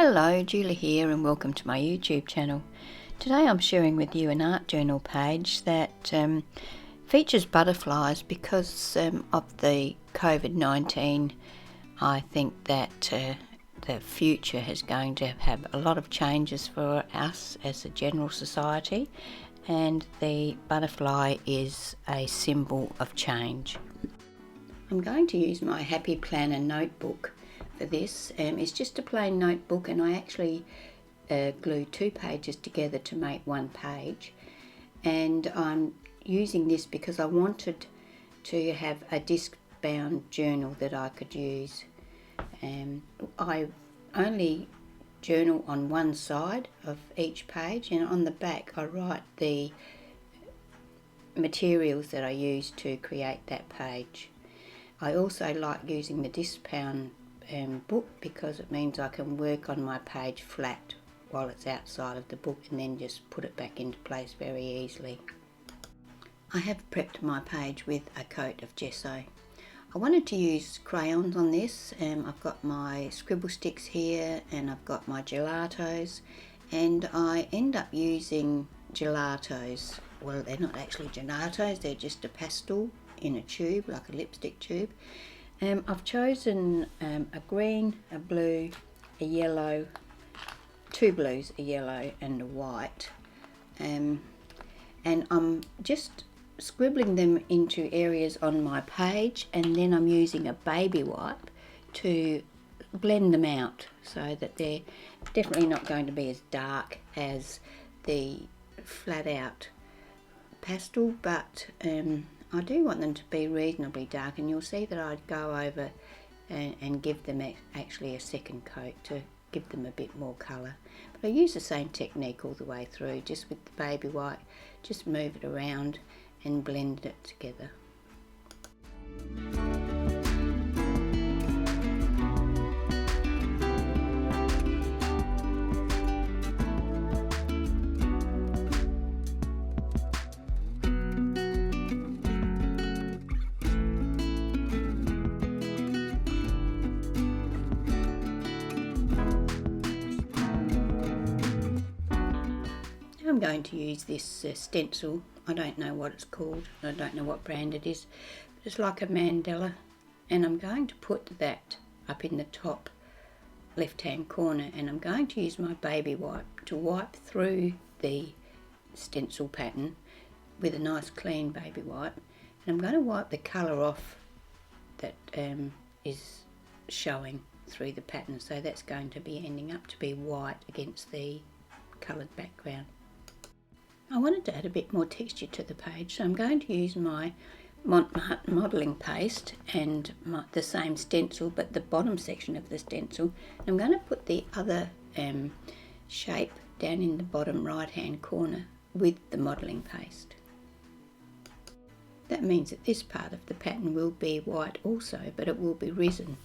Hello, Julie here and welcome to my YouTube channel. Today I'm sharing with you an art journal page that features butterflies because of the COVID-19. I think that the future is going to have a lot of changes for us as a general society, and the butterfly is a symbol of change. I'm going to use my Happy Planner notebook for this. It's just a plain notebook, and I actually glued 2 pages together to make 1 page, and I'm using this because I wanted to have a disc bound journal that I could use. I only journal on one side of each page, and on the back I write the materials that I use to create that page. I also like using the disc bound book because it means I can work on my page flat while it's outside of the book and then just put it back into place very easily. I have prepped my page with a coat of gesso. I wanted to use crayons on this. I've got my scribble sticks here and I've got my gelatos, and I end up using gelatos. Well, they're not actually gelatos, they're just a pastel in a tube, like a lipstick tube. I've chosen a green, a blue, a yellow, 2 blues, a yellow and a white, and I'm just scribbling them into areas on my page, and then I'm using a baby wipe to blend them out so that they're definitely not going to be as dark as the flat out pastel, but I do want them to be reasonably dark, and you'll see that I'd go over and give them actually a second coat to give them a bit more colour. But I use the same technique all the way through, just with the baby white, just move it around and blend it together. I'm going to use this stencil. I don't know what it's called, I don't know what brand it is, but it's like a mandala, and I'm going to put that up in the top left hand corner, and I'm going to use my baby wipe to wipe through the stencil pattern with a nice clean baby wipe, and I'm going to wipe the colour off that is showing through the pattern, so that's going to be ending up to be white against the coloured background. I wanted to add a bit more texture to the page, so I'm going to use my modelling paste and the same stencil, but the bottom section of the stencil. And I'm going to put the other shape down in the bottom right hand corner with the modelling paste. That means that this part of the pattern will be white also, but it will be risen.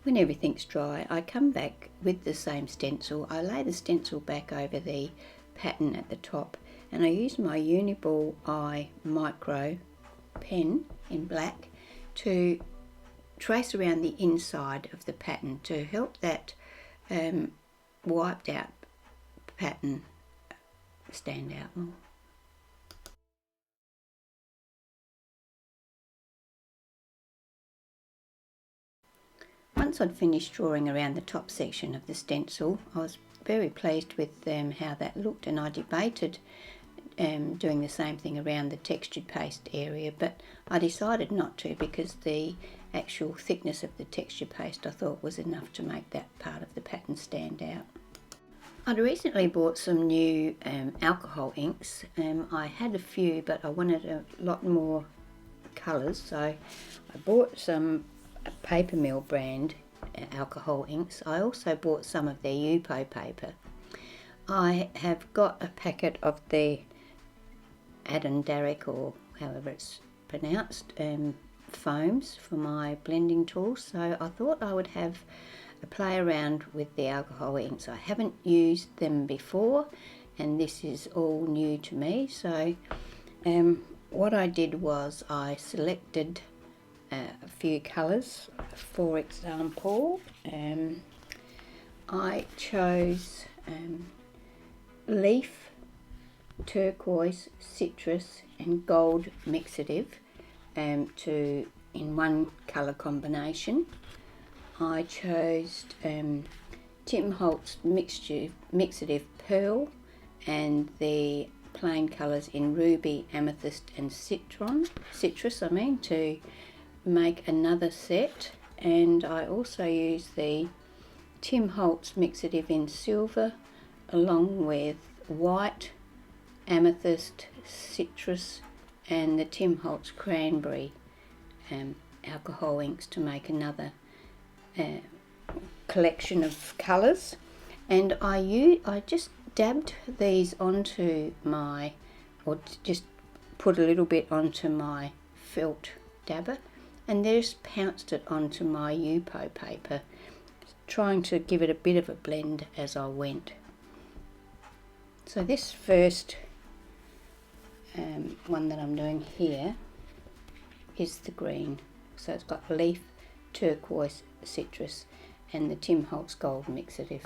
When everything's dry, I come back with the same stencil. I lay the stencil back over the pattern at the top, and I use my Uniball Eye micro pen in black to trace around the inside of the pattern to help that wiped out pattern stand out more. Once I'd finished drawing around the top section of the stencil, I was very pleased with how that looked, and I debated doing the same thing around the textured paste area, but I decided not to because the actual thickness of the texture paste I thought was enough to make that part of the pattern stand out. I'd recently bought some new alcohol inks. I had a few, but I wanted a lot more colours, so I bought some Paper Mill brand alcohol inks. I also bought some of their Yupo paper. I have got a packet of the Adendaric, or however it's pronounced, foams for my blending tools, so I thought I would have a play around with the alcohol inks. I haven't used them before, and this is all new to me, so what I did was I selected a few colours. For example, I chose leaf, turquoise, citrus and gold mixative in one colour combination. I chose Tim Holtz mixative pearl and the plain colours in ruby, amethyst and citrus to make another set. And I also used the Tim Holtz mixative in silver along with white, amethyst, citrus and the Tim Holtz cranberry alcohol inks to make another collection of colours. And I just dabbed these onto my, or just put a little bit onto my felt dabber and just pounced it onto my Yupo paper, trying to give it a bit of a blend as I went. So this first one that I'm doing here is the green. So it's got leaf, turquoise, citrus and the Tim Holtz gold mixative.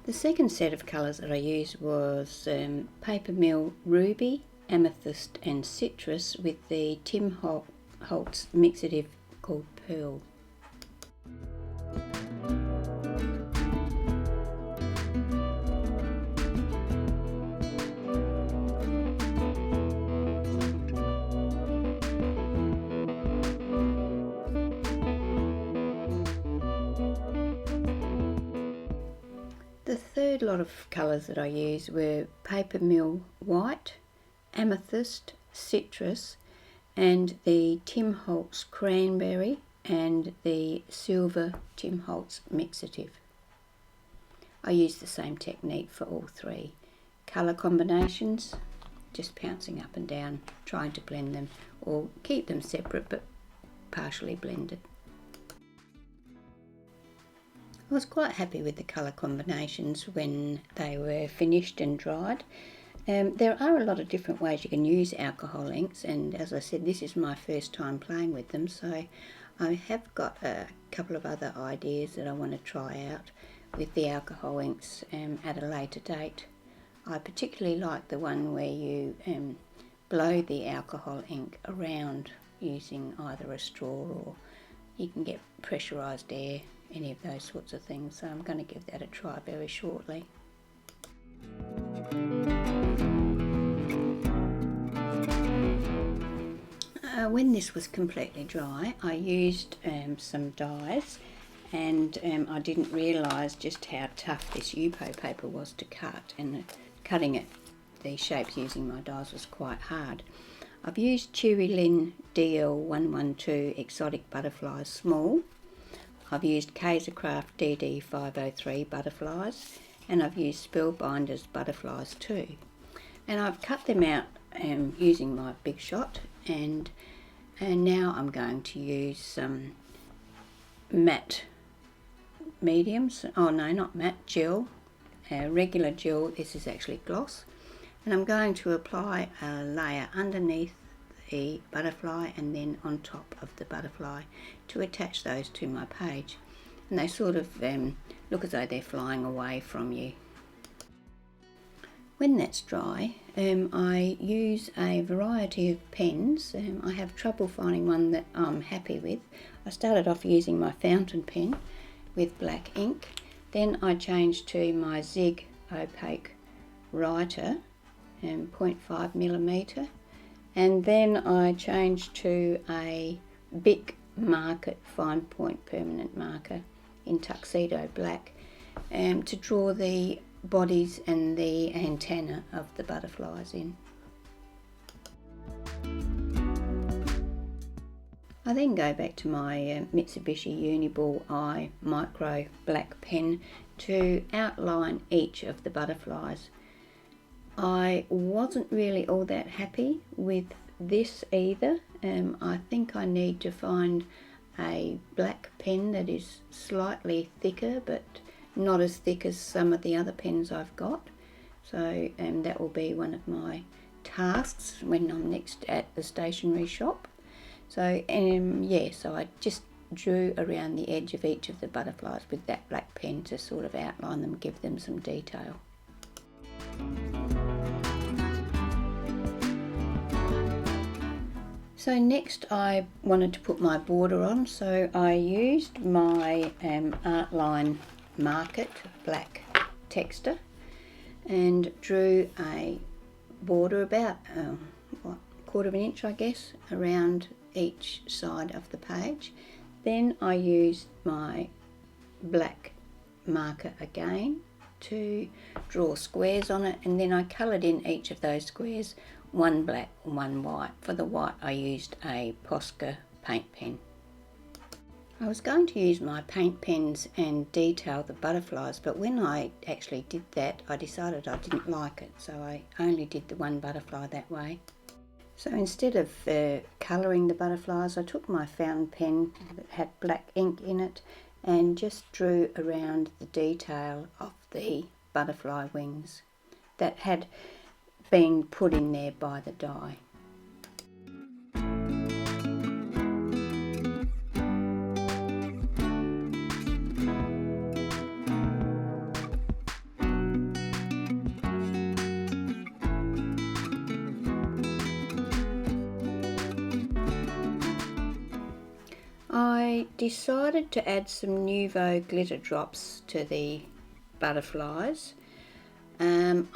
The second set of colours that I used was Paper Mill Ruby, Amethyst and Citrus with the Tim Holtz mixative called Pearl. The third lot of colours that I used were Paper Mill White, Amethyst, Citrus and the Tim Holtz Cranberry and the Silver Tim Holtz Mixative. I used the same technique for all three. Colour combinations, just pouncing up and down, trying to blend them or keep them separate but partially blended. I was quite happy with the colour combinations when they were finished and dried. There are a lot of different ways you can use alcohol inks, and as I said, this is my first time playing with them, so I have got a couple of other ideas that I want to try out with the alcohol inks at a later date. I particularly like the one where you blow the alcohol ink around using either a straw or you can get pressurised air, any of those sorts of things, so I'm going to give that a try very shortly. When this was completely dry, I used some dyes, and I didn't realise just how tough this Yupo paper was to cut, and cutting it, the shapes using my dyes was quite hard. I've used Chewy Lin DL112 Exotic Butterflies Small. I've used Kaisercraft DD503 Butterflies, and I've used Spellbinders Butterflies too. And I've cut them out using my Big Shot, and now I'm going to use some matte mediums. Oh no, not matte, gel, regular gel. This is actually gloss, and I'm going to apply a layer underneath the butterfly and then on top of the butterfly to attach those to my page, and they sort of look as though they're flying away from you. When that's dry, I use a variety of pens. I have trouble finding one that I'm happy with. I started off using my fountain pen with black ink. Then I changed to my Zig opaque writer, 0.5mm. And then I changed to a Bic Market fine point permanent marker in tuxedo black to draw the bodies and the antenna of the butterflies in. I then go back to my Mitsubishi Uniball Eye micro black pen to outline each of the butterflies. I wasn't really all that happy with this either. I think I need to find a black pen that is slightly thicker but not as thick as some of the other pens I've got. So that will be one of my tasks when I'm next at the stationery shop. So yeah, so I just drew around the edge of each of the butterflies with that black pen to sort of outline them, give them some detail. So next I wanted to put my border on, so I used my Artline Market black texture and drew a border about quarter of an inch, I guess, around each side of the page. Then I used my black marker again to draw squares on it, and then I coloured in each of those squares, one black, one white. For the white I used a Posca paint pen. I was going to use my paint pens and detail the butterflies, but when I actually did that I decided I didn't like it, so I only did the one butterfly that way. So instead of colouring the butterflies, I took my fountain pen that had black ink in it and just drew around the detail of the butterfly wings that had been put in there by the dye. I decided to add some Nuvo glitter drops to the butterflies.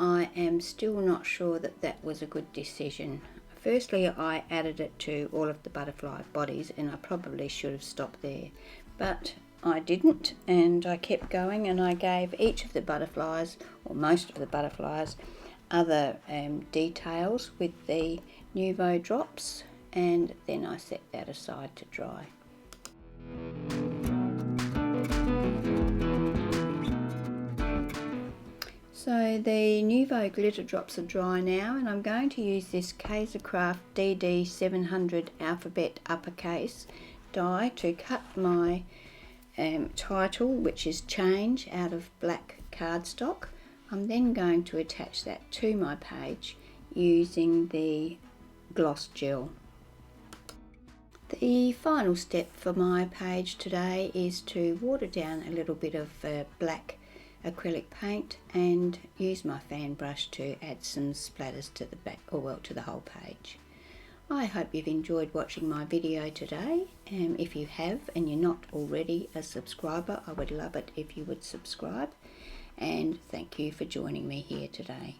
I am still not sure that that was a good decision. Firstly, I added it to all of the butterfly bodies, and I probably should have stopped there, but I didn't, and I kept going, and I gave each of the butterflies, or most of the butterflies, other details with the Nuvo drops, and then I set that aside to dry. So the Nuvo glitter drops are dry now, and I'm going to use this Kaisercraft DD700 alphabet uppercase die to cut my title, which is Change, out of black cardstock. I'm then going to attach that to my page using the gloss gel. The final step for my page today is to water down a little bit of black acrylic paint and use my fan brush to add some splatters to the back, or well, to the whole page. I hope you've enjoyed watching my video today. If you have and you're not already a subscriber, I would love it if you would subscribe, and thank you for joining me here today.